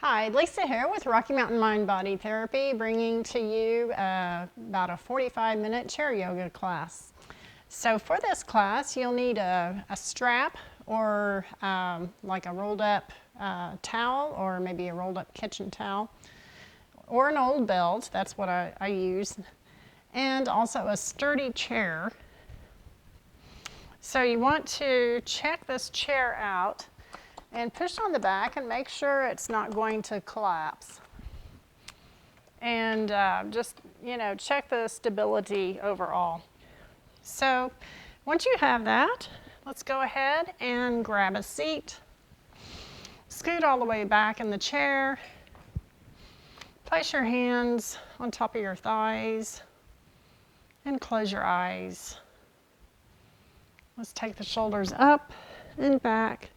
Hi, Lisa here with Rocky Mountain Mind Body Therapy, bringing to you about a 45-minute chair yoga class. So for this class, you'll need a strap or like a rolled up towel, or maybe a rolled up kitchen towel, or an old belt. That's what I use. And also a sturdy chair. So you want to check this chair out and push on the back and make sure it's not going to collapse. And just, check the stability overall. So once you have that, let's go ahead and grab a seat. Scoot all the way back in the chair. Place your hands on top of your thighs and close your eyes. Let's take the shoulders up and back,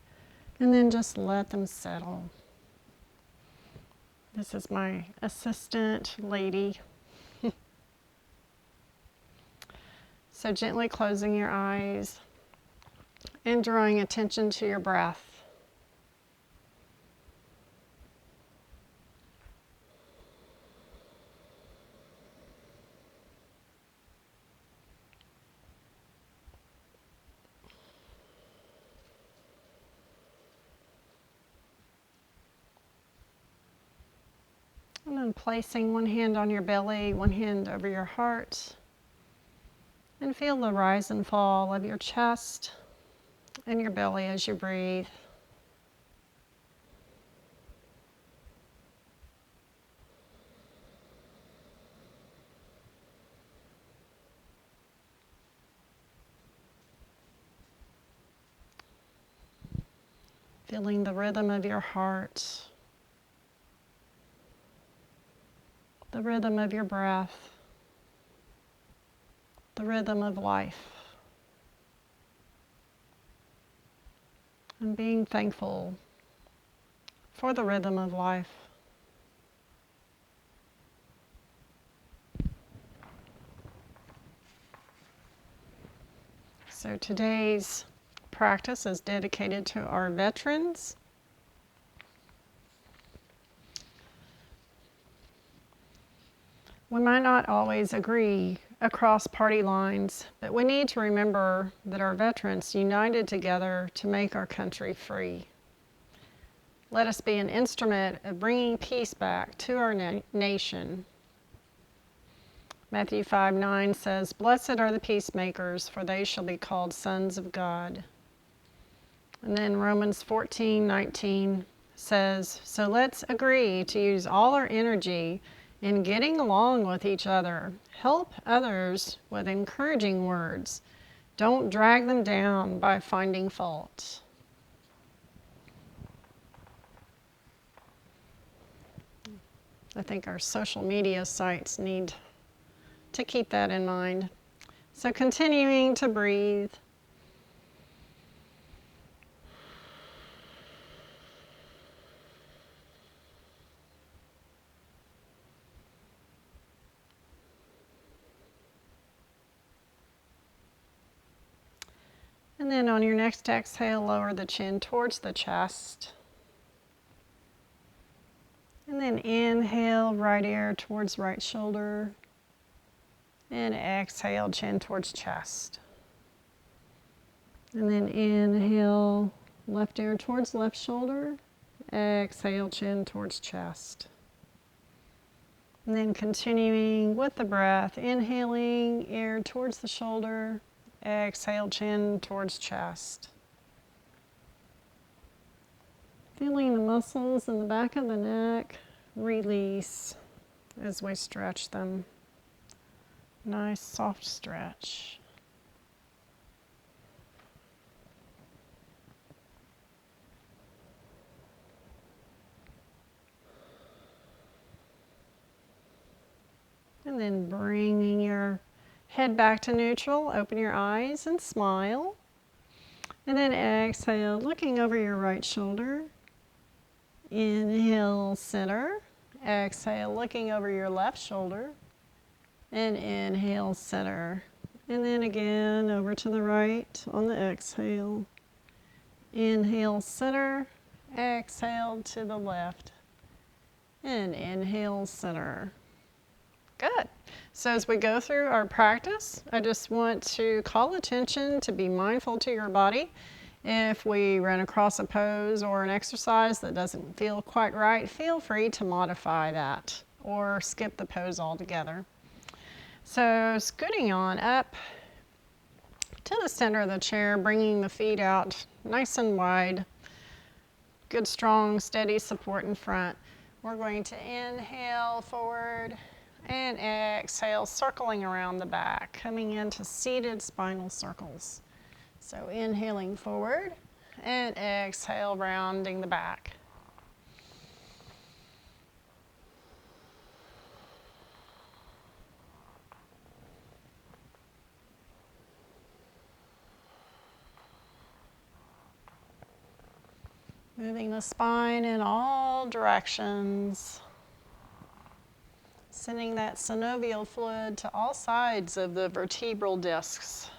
and then just let them settle. This is my assistant lady. So gently closing your eyes and drawing attention to your breath. And then placing one hand on your belly, one hand over your heart. And feel the rise and fall of your chest and your belly as you breathe. Feeling the rhythm of your heart, the rhythm of your breath, the rhythm of life. And being thankful for the rhythm of life. So today's practice is dedicated to our veterans. We might not always agree across party lines, but we need to remember that our veterans united together to make our country free. Let us be an instrument of bringing peace back to our nation. Matthew 5:9 says, "Blessed are the peacemakers, for they shall be called sons of God." And then Romans 14:19 says, "So let's agree to use all our energy in getting along with each other. Help others with encouraging words. Don't drag them down by finding fault." I think our social media sites need to keep that in mind. So continuing to breathe. And then on your next exhale, lower the chin towards the chest. And then inhale, right ear towards right shoulder. And exhale, chin towards chest. And then inhale, left ear towards left shoulder. Exhale, chin towards chest. And then continuing with the breath, inhaling, ear towards the shoulder. Exhale, chin towards chest. Feeling the muscles in the back of the neck release as we stretch them. Nice soft stretch. And then bringing your head back to neutral, open your eyes and smile. And then exhale, looking over your right shoulder. Inhale, center. Exhale, looking over your left shoulder. And inhale, center. And then again, over to the right on the exhale. Inhale, center. Exhale to the left. And inhale, center. Good. So as we go through our practice, I just want to call attention to be mindful to your body. If we run across a pose or an exercise that doesn't feel quite right, feel free to modify that or skip the pose altogether. So scooting on up to the center of the chair, bringing the feet out nice and wide. Good, strong, steady support in front. We're going to inhale forward and exhale, circling around the back, coming into seated spinal circles. So inhaling forward and exhale, rounding the back. Moving the spine in all directions. Sending that synovial fluid to all sides of the vertebral discs.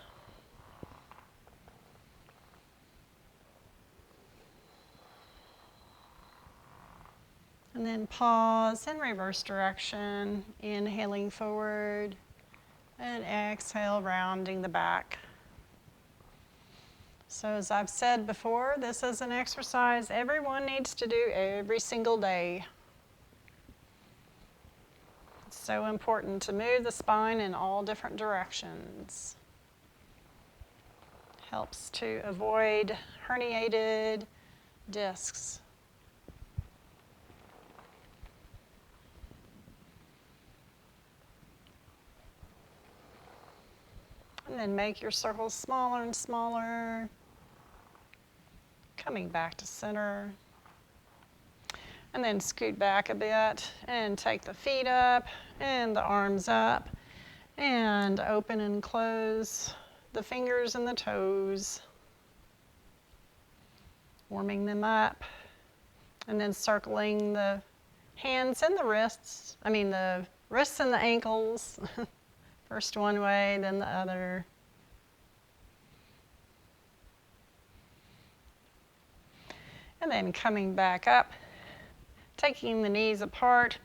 And then pause in reverse direction, inhaling forward and exhale, rounding the back. So as I've said before, this is an exercise everyone needs to do every single day. It's so important to move the spine in all different directions. Helps to avoid herniated discs. And then make your circles smaller and smaller. Coming back to center. And then scoot back a bit and take the feet up and the arms up. And open and close the fingers and the toes. Warming them up. And then circling the hands and the wrists. The wrists and the ankles. First one way, then the other. And then coming back up, taking the knees apart.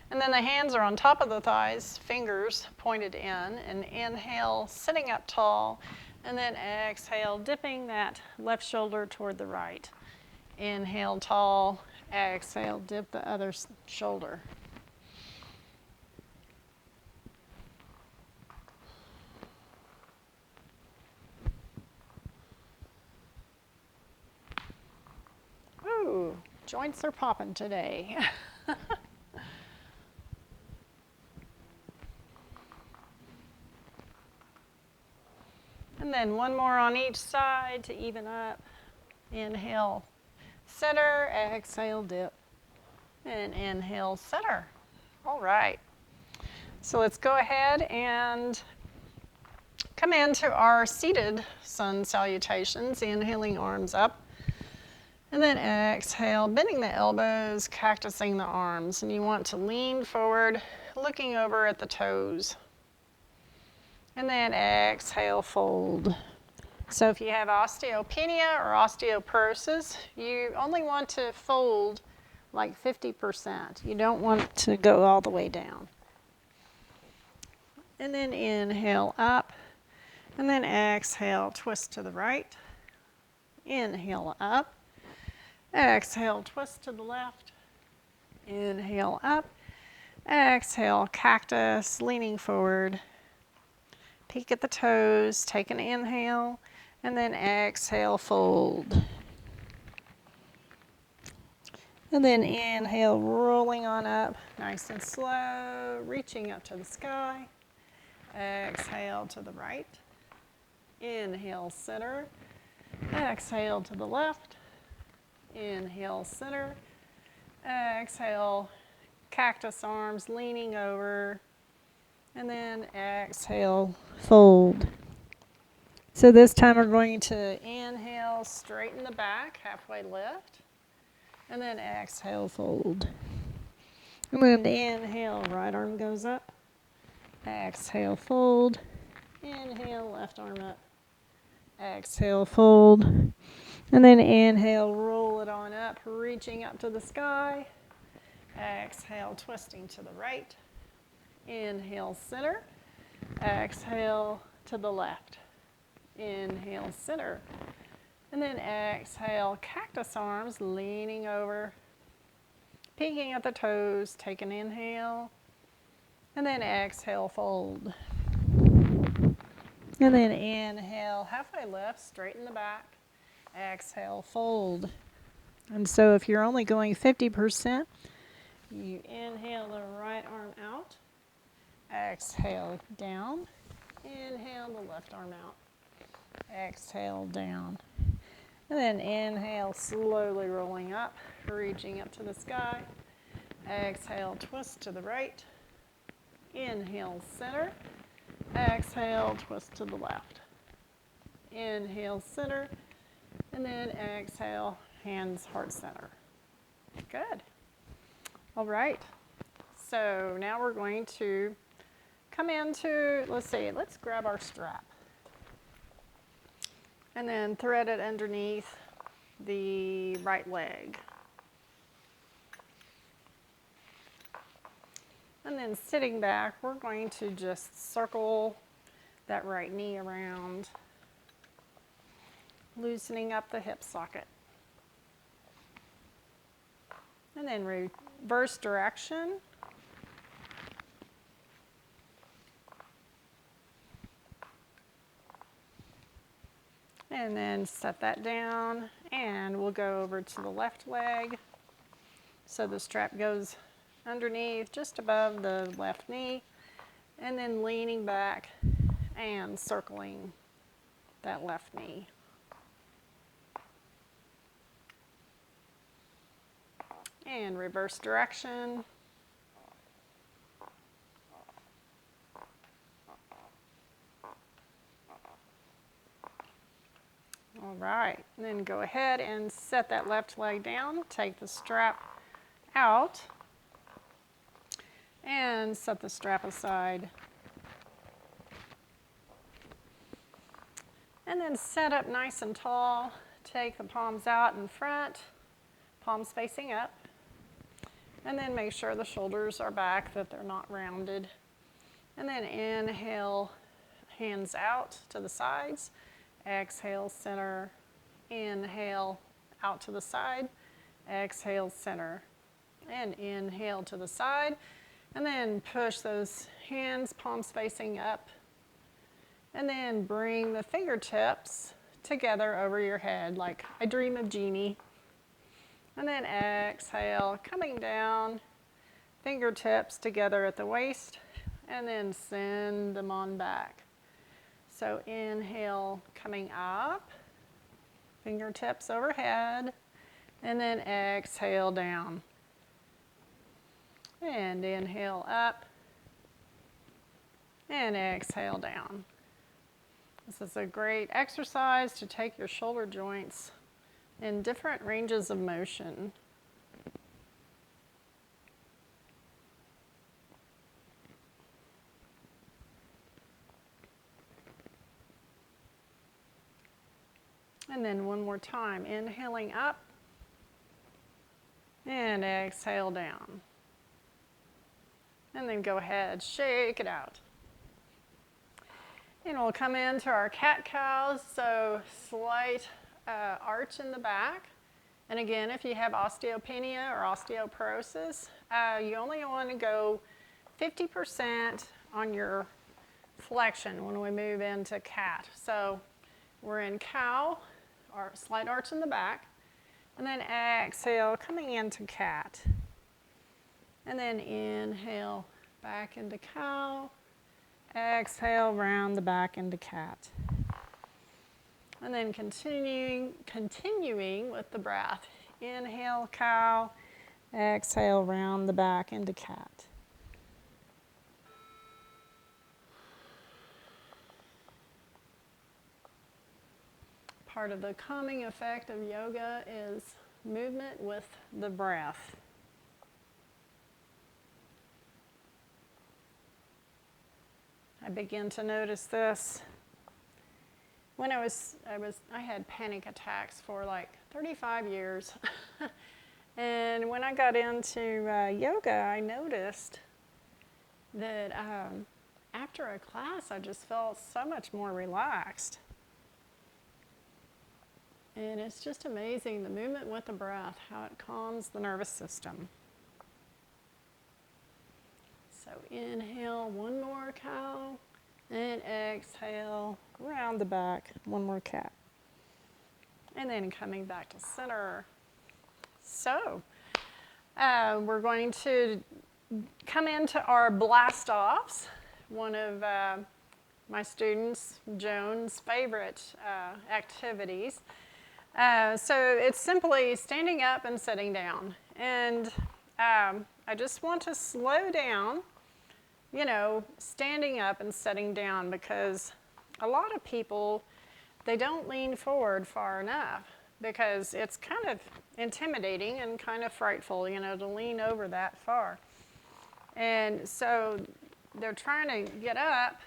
And then the hands are on top of the thighs, fingers pointed in. And inhale, sitting up tall. And then exhale, dipping that left shoulder toward the right. Inhale, tall. Exhale, dip the other shoulder. Ooh, joints are popping today. And then one more on each side to even up. Inhale, center, exhale, dip. And inhale, center. All right. So let's go ahead and come into our seated sun salutations, inhaling arms up. And then exhale, bending the elbows, cactusing the arms. And you want to lean forward, looking over at the toes. And then exhale, fold. So if you have osteopenia or osteoporosis, you only want to fold like 50%. You don't want to go all the way down. And then inhale up. And then exhale, twist to the right. Inhale up. Exhale, twist to the left. Inhale up. Exhale, cactus, leaning forward. Peek at the toes, take an inhale, and then exhale, fold. And then inhale, rolling on up, nice and slow, reaching up to the sky. Exhale to the right. Inhale, center. Exhale to the left. Inhale, center. Exhale, cactus arms leaning over. And then exhale, fold. So this time we're going to inhale, straighten the back, halfway lift. And then exhale, fold. And then inhale, right arm goes up. Exhale, fold. Inhale, left arm up. Exhale, fold. And then inhale, roll it on up, reaching up to the sky. Exhale, twisting to the right. Inhale, center. Exhale to the left. Inhale, center. And then exhale, cactus arms, leaning over, peeking at the toes. Take an inhale. And then exhale, fold. And then inhale, halfway lift, straighten the back. Exhale, fold. And so if you're only going 50%, you inhale the right arm out. Exhale, down. Inhale the left arm out. Exhale, down. And then inhale, slowly rolling up, reaching up to the sky. Exhale, twist to the right. Inhale, center. Exhale, twist to the left. Inhale, center. And then exhale, hands heart center. Good. All right. So now we're going to come into, let's grab our strap. And then thread it underneath the right leg. And then sitting back, we're going to just circle that right knee around, loosening up the hip socket. And then reverse direction. And then set that down, and we'll go over to the left leg. So the strap goes underneath, just above the left knee, and then leaning back and circling that left knee. And reverse direction. All right, and then go ahead and set that left leg down. Take the strap out and set the strap aside. And then set up nice and tall. Take the palms out in front, palms facing up. And then make sure the shoulders are back, that they're not rounded. And then inhale, hands out to the sides. Exhale, center. Inhale, out to the side. Exhale, center. And inhale to the side. And then push those hands, palms facing up. And then bring the fingertips together over your head, like I dream of Jeannie. And then exhale, coming down, fingertips together at the waist, and then send them on back. So inhale, coming up, fingertips overhead, and then exhale down. And inhale up, and exhale down. This is a great exercise to take your shoulder joints in different ranges of motion. And then one more time, inhaling up and exhale down. And then go ahead, shake it out. And we'll come into our cat-cows, so slight arch in the back. And again, if you have osteopenia or osteoporosis, you only want to go 50% on your flexion when we move into cat. So we're in cow, or slight arch in the back, and then exhale, coming into cat. And then inhale, back into cow. Exhale, round the back into cat. And then continuing with the breath. Inhale, cow. Exhale, round the back into cat. Part of the calming effect of yoga is movement with the breath. I begin to notice this when I had panic attacks for like 35 years. And when I got into yoga, I noticed that after a class, I just felt so much more relaxed. And it's just amazing, the movement with the breath, how it calms the nervous system. So inhale, one more cow, and exhale, round the back, one more cat. And then coming back to center. So we're going to come into our blast-offs, one of my students, Joan's favorite activities. So it's simply standing up and sitting down. And I just want to slow down, you know, standing up and sitting down, because a lot of people, they don't lean forward far enough because it's kind of intimidating and kind of frightful, you know, to lean over that far. And so they're trying to get up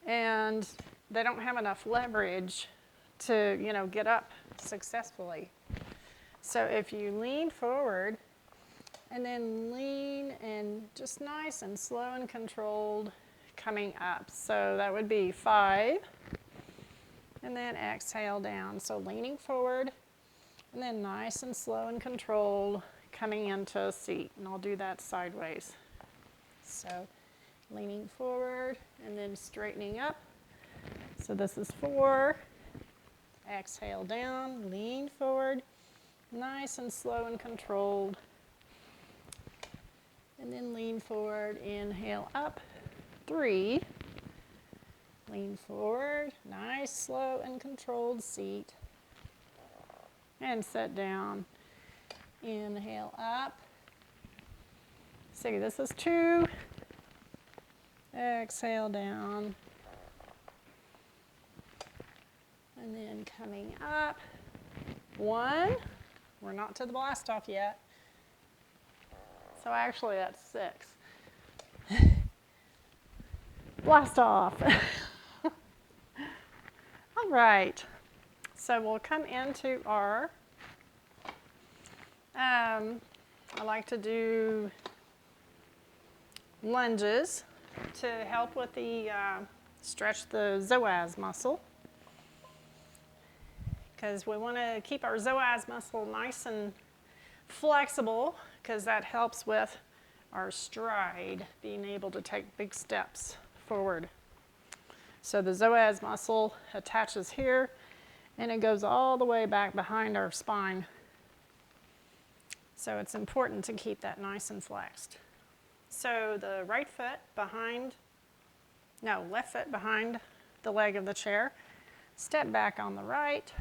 and they don't have enough leverage to, you know, get up successfully. So if you lean forward and then lean and just nice and slow and controlled coming up. So that would be 5. And then exhale down. So leaning forward and then nice and slow and controlled coming into a seat. And I'll do that sideways. So leaning forward and then straightening up. So this is 4. Exhale down, lean forward, nice and slow and controlled. And then lean forward, inhale up, 3. Lean forward, nice, slow and controlled seat. And sit down, inhale up. See, this is 2. Exhale down. And then coming up, 1. We're not to the blast off yet. So actually that's 6. Blast off. All right. So we'll come into our, I like to do lunges to help with the, stretch the psoas muscle. Because we want to keep our psoas muscle nice and flexible, because that helps with our stride, being able to take big steps forward. So the psoas muscle attaches here, and it goes all the way back behind our spine. So it's important to keep that nice and flexed. So the left foot behind the leg of the chair. Step back on the right.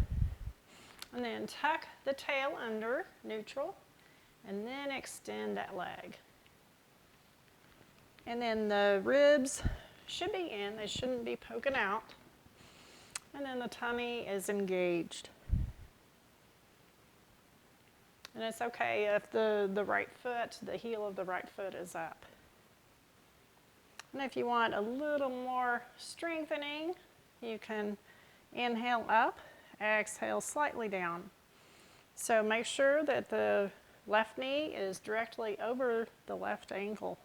And then tuck the tail under, neutral, and then extend that leg. And then the ribs should be in, they shouldn't be poking out. And then the tummy is engaged. And it's okay if the right foot, the heel of the right foot is up. And if you want a little more strengthening, you can inhale up. Exhale slightly down. So make sure that the left knee is directly over the left ankle.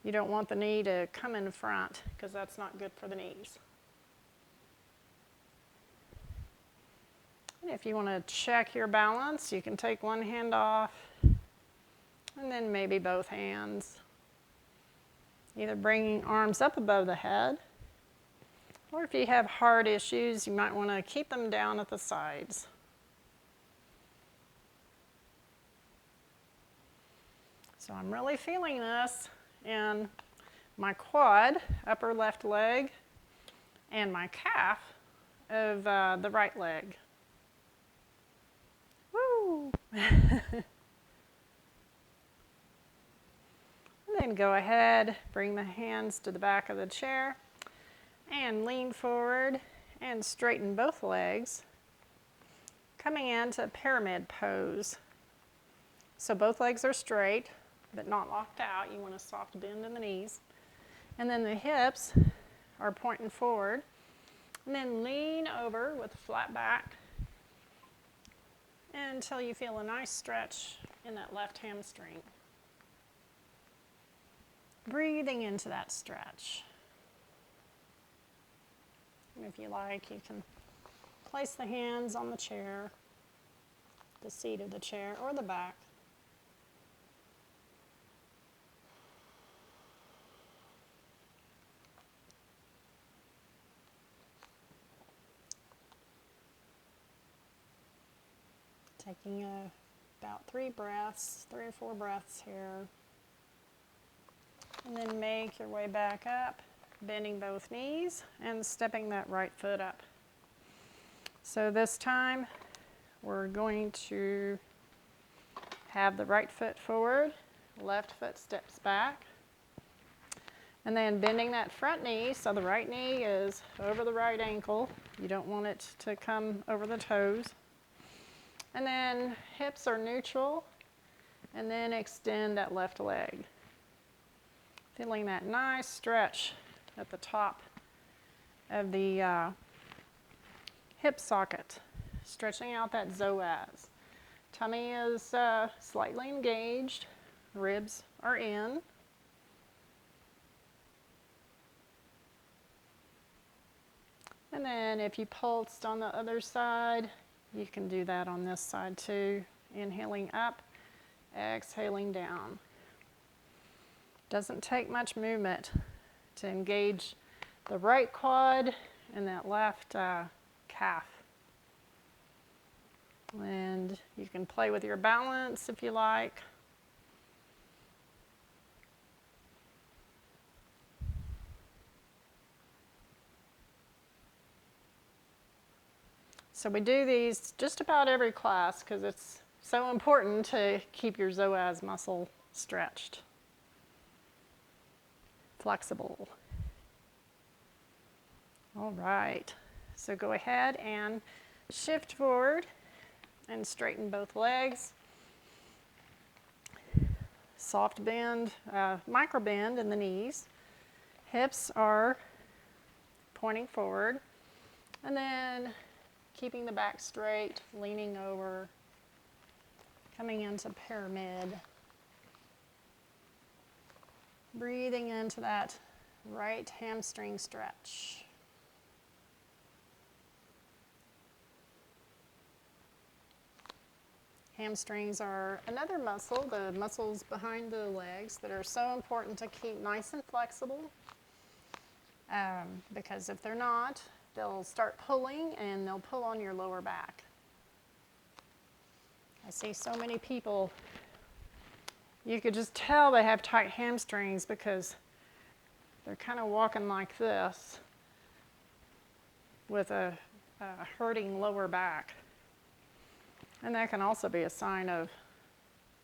You don't want the knee to come in front, because that's not good for the knees. And if you want to check your balance, you can take one hand off and then maybe both hands. Either bringing arms up above the head, or if you have heart issues, you might want to keep them down at the sides. So I'm really feeling this in my quad, upper left leg, and my calf of the right leg. Woo! And then go ahead, bring the hands to the back of the chair. And lean forward and straighten both legs, coming into pyramid pose. So both legs are straight, but not locked out. You want a soft bend in the knees. And then the hips are pointing forward. And then lean over with a flat back. until you feel a nice stretch in that left hamstring. Breathing into that stretch. And if you like, you can place the hands on the chair, the seat of the chair, or the back. Taking about 3 or 4 breaths here. And then make your way back up, bending both knees and stepping that right foot up. So this time we're going to have the right foot forward, left foot steps back. And then bending that front knee, so the right knee is over the right ankle. You don't want it to come over the toes. And then hips are neutral, and then extend that left leg. Feeling that nice stretch at the top of the hip socket, stretching out that psoas. Tummy is slightly engaged, ribs are in. And then if you pulsed on the other side, you can do that on this side too. Inhaling up, exhaling down. Doesn't take much movement to engage the right quad and that left calf. And you can play with your balance if you like. So we do these just about every class because it's so important to keep your psoas muscle stretched, flexible. All right, so go ahead and shift forward and straighten both legs. Soft bend, micro bend in the knees. Hips are pointing forward. And then keeping the back straight, leaning over, coming into pyramid. Breathing into that right hamstring stretch. Hamstrings are another muscle, the muscles behind the legs that are so important to keep nice and flexible. Because if they're not, they'll start pulling and they'll pull on your lower back. I see so many people, you could just tell they have tight hamstrings because they're kind of walking like this with a hurting lower back. And that can also be a sign of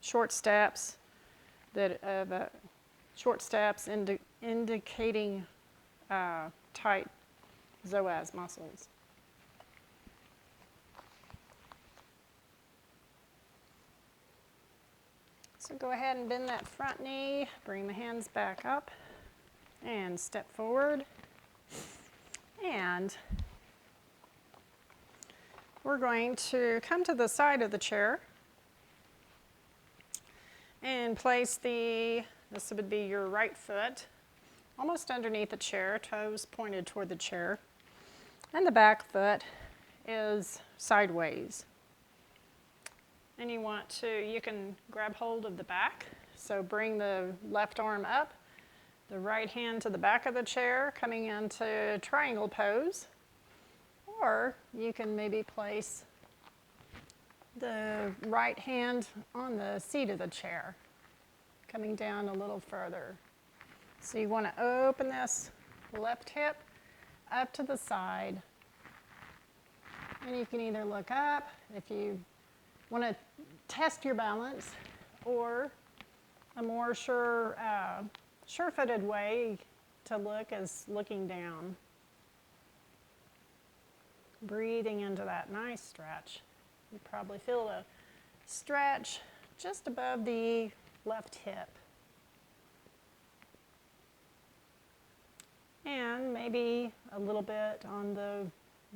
short steps, indicating tight psoas muscles. So go ahead and bend that front knee, bring the hands back up, and step forward. And we're going to come to the side of the chair and place this would be your right foot, almost underneath the chair, toes pointed toward the chair. And the back foot is sideways. And you can grab hold of the back. So bring the left arm up, the right hand to the back of the chair, coming into triangle pose. Or you can maybe place the right hand on the seat of the chair, coming down a little further. So you want to open this left hip up to the side. And you can either look up if you want to test your balance, or a more sure-footed way to look is looking down. Breathing into that nice stretch. You probably feel a stretch just above the left hip. And maybe a little bit on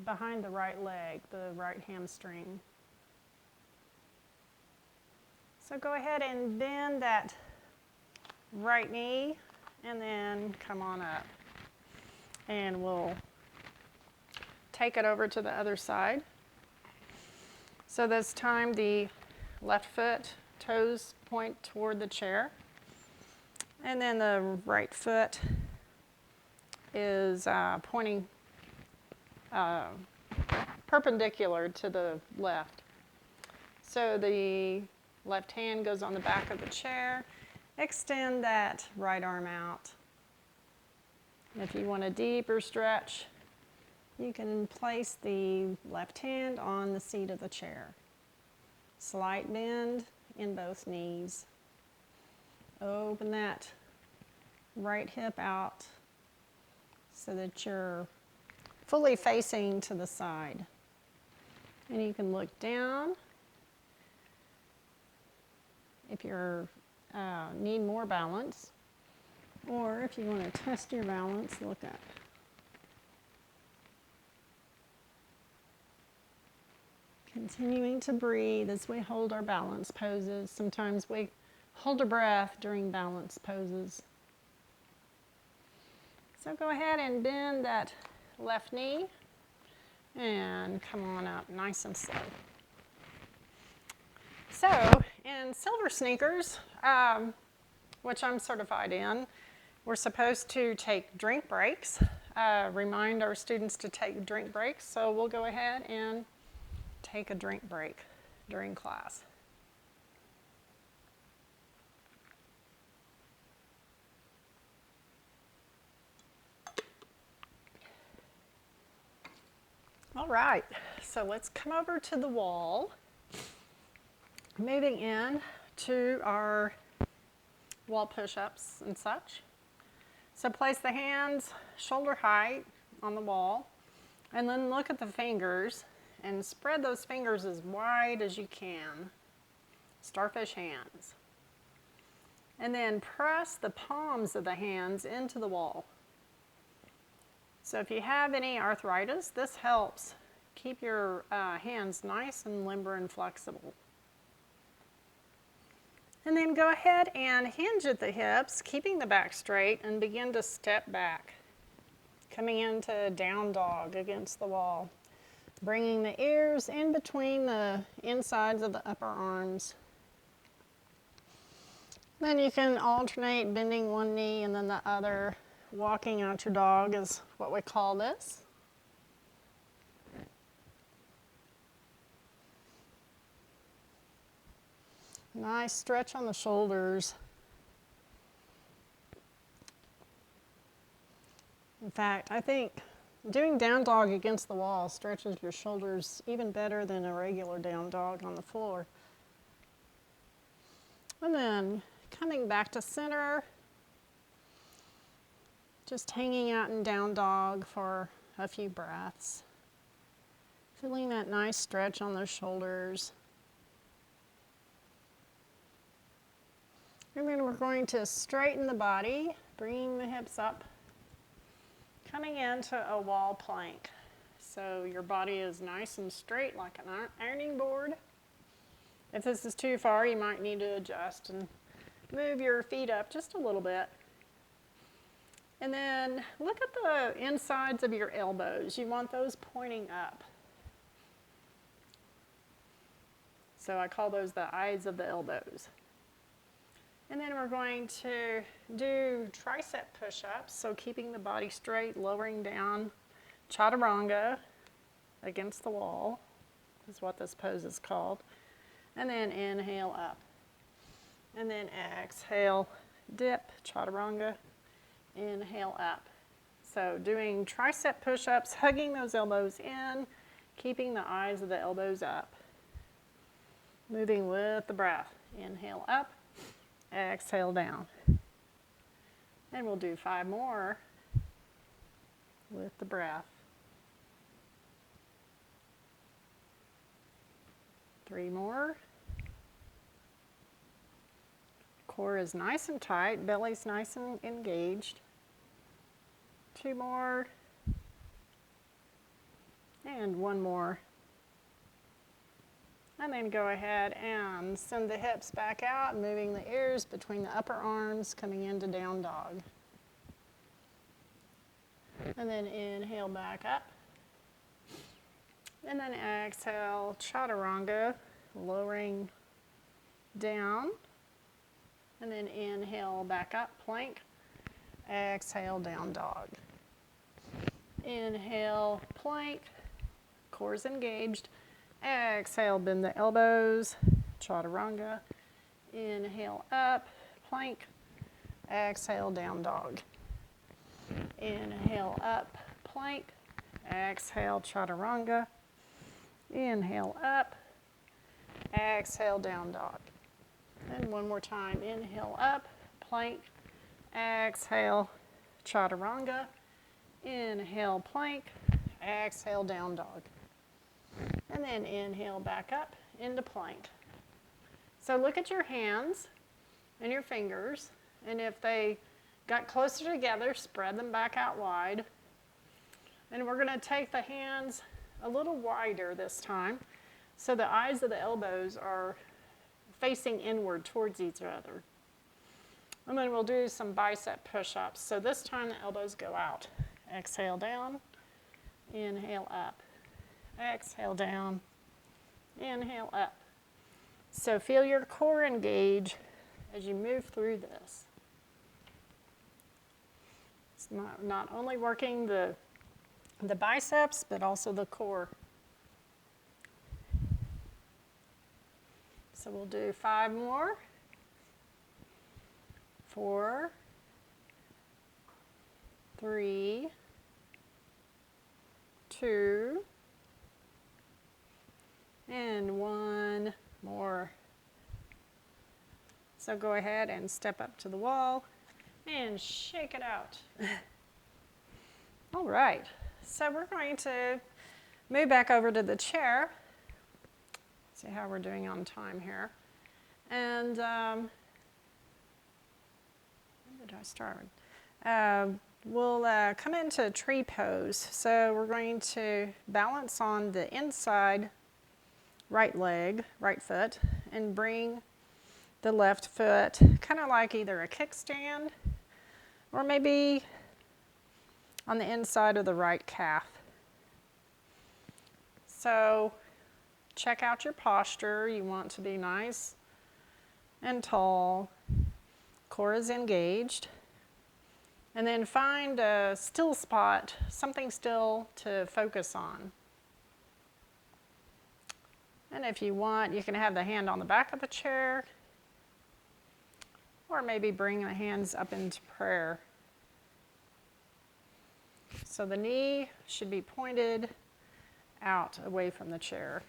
behind the right leg, the right hamstring. So go ahead and bend that right knee and then come on up. And we'll take it over to the other side. So this time the left foot, toes point toward the chair. And then the right foot is pointing perpendicular to the left. So the left hand goes on the back of the chair. Extend that right arm out. If you want a deeper stretch, you can place the left hand on the seat of the chair. Slight bend in both knees. Open that right hip out so that you're fully facing to the side. And you can look down. If you need more balance, or if you want to test your balance, look up. Continuing to breathe as we hold our balance poses. Sometimes we hold our breath during balance poses. So go ahead and bend that left knee and come on up nice and slow. So in Silver Sneakers, which I'm certified in, we're supposed to take drink breaks, remind our students to take drink breaks. So we'll go ahead and take a drink break during class. All right, so let's come over to the wall. Moving in to our wall push-ups and such. So place the hands shoulder height on the wall, and then look at the fingers and spread those fingers as wide as you can. Starfish hands. And then press the palms of the hands into the wall. So if you have any arthritis, this helps keep your hands nice and limber and flexible. And then go ahead and hinge at the hips, keeping the back straight, and begin to step back. Coming into down dog against the wall. Bringing the ears in between the insides of the upper arms. Then you can alternate bending one knee and then the other. Walking out your dog is what we call this. Nice stretch on the shoulders. In fact, I think doing down dog against the wall stretches your shoulders even better than a regular down dog on the floor. And then coming back to center, just hanging out in down dog for a few breaths. Feeling that nice stretch on those shoulders. And then we're going to straighten the body, bringing the hips up, coming into a wall plank. So your body is nice and straight like an ironing board. If this is too far, you might need to adjust and move your feet up just a little bit. And then look at the insides of your elbows. You want those pointing up. So I call those the eyes of the elbows. And then we're going to do tricep push-ups. So keeping the body straight, lowering down. Chaturanga against the wall is what this pose is called. And then inhale up. And then exhale, dip, chaturanga. Inhale up. So doing tricep push-ups, hugging those elbows in, keeping the eyes of the elbows up. Moving with the breath. Inhale up, exhale down. And we'll do 5 more with the breath. 3 more. Core is nice and tight, belly's nice and engaged. 2 more. And 1 more. And then go ahead and send the hips back out, moving the ears between the upper arms, coming into down dog. And then inhale back up. And then exhale, chaturanga, lowering down. And then inhale back up, plank. Exhale, down dog. Inhale, plank, core's engaged. Exhale, bend the elbows, chaturanga. Inhale up, plank. Exhale, down dog. Inhale up, plank. Exhale, chaturanga. Inhale up. Exhale, down dog. And one more time. Inhale up, plank. Exhale, chaturanga. Inhale, plank. Exhale, down dog. And then inhale back up into plank. So look at your hands and your fingers, and if they got closer together, spread them back out wide. And we're going to take the hands a little wider this time, so the eyes of the elbows are facing inward towards each other. And then we'll do some bicep push-ups. So this time the elbows go out. Exhale down, inhale up. Exhale down, inhale up. So feel your core engage as you move through this. It's not only working the biceps, but also the core. So we'll do 5 more. 4, 3, 2, and 1 more. So go ahead and step up to the wall and shake it out. All right, so we're going to move back over to the chair. See how we're doing on time here. And when did I start? We'll come into tree pose. So we're going to balance on the inside right leg, right foot, and bring the left foot kind of like either a kickstand or maybe on the inside of the right calf. So check out your posture. You want to be nice and tall. Core is engaged. And then find a still spot, something still to focus on. And if you want, you can have the hand on the back of the chair, or maybe bring the hands up into prayer. So the knee should be pointed out away from the chair.